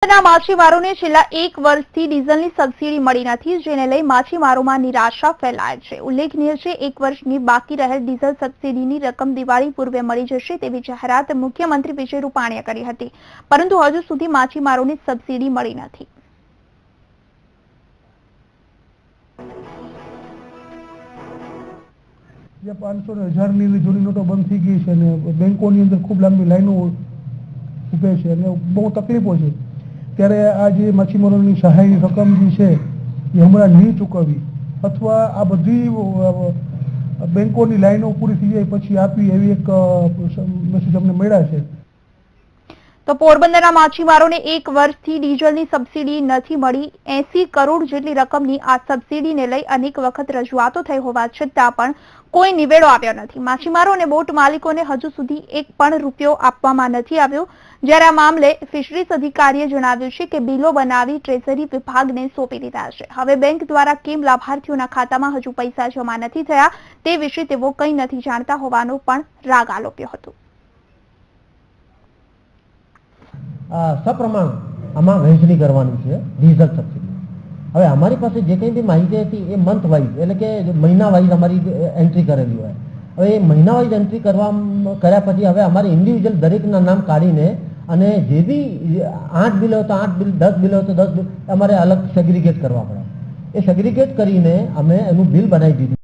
માછીમારોને છેલ્લા એક વર્ષથી ડીઝલની સબસિડી મળી નથી, જેને લઈ માછીમારોમાં નિરાશા ફેલાય છે। ઉલ્લેખનીય છે, એક વર્ષની બાકી રહેલ ડીઝલ સબસિડીની રકમ દિવાળી પૂર્વે મળી જશે તેવી જાહેરાત મુખ્યમંત્રી વિજય રૂપાણીએ કરી હતી, પરંતુ હજુ સુધી માછીમારોને સબસિડી મળી નથી। જે 500 ને 1000ની જૂની નોટો બંધ થઈ ગઈ છે અને બેંકોની અંદર ખૂબ લાંબી લાઈનો ઊભે છે અને બહુ તકલીફો છે, ત્યારે આ જે માછીમારોની સહાયની રકમ જે છે એ હમણાં નહીં ચૂકવવી અથવા આ બધી બેંકોની લાઈનો પૂરી થઈ જાય પછી આપવી એવી એક મેસેજ અમને મળ્યા છે। તો પોરબંદરના માછીમારોને એક વર્ષથી ડીઝલની સબસિડી નથી મળી। 80 કરોડ જેટલી રકમની આ સબસિડીને લઈ અનેક વખત રજૂઆતો થઈ હોવા છતાં પણ કોઈ નિવેડો આવ્યો નથી। માછીમારો અને બોટ માલિકોને હજુ સુધી એક પણ રૂપિયો આપવામાં નથી આવ્યો, જ્યારે આ મામલે ફિશરીઝ અધિકારીએ જણાવ્યું છે કે બિલો બનાવી ટ્રેઝરી વિભાગને સોંપી દીધા છે। હવે બેંક દ્વારા કેમ લાભાર્થીઓના ખાતામાં હજુ પૈસા જમા નથી થયા તે વિશે તેઓ કંઈ નથી જાણતા હોવાનો પણ રાગ આલોપ્યો હતો। સપ્રમાણ આમાં વહેંચણી કરવાની છે ડીઝલ સબસિડી। હવે અમારી પાસે જે કંઈ બી માહિતી હતી એ મંથ વાઇઝ એટલે કે મહિના વાઇઝ અમારી એન્ટ્રી કરેલી હોય। હવે એ મહિના વાઇઝ એન્ટ્રી કર્યા પછી હવે અમારે ઇન્ડિવિજ્યુઅલ દરેકના નામ કાઢીને અને જે બી 8 બિલ હોય તો 8 બિલ, 10 બિલ હોય તો 10 બિલ અમારે અલગ સેગ્રીગેટ કરવા પડે। એ સેગ્રીગેટ કરીને અમે એનું બિલ બનાવી દીધું।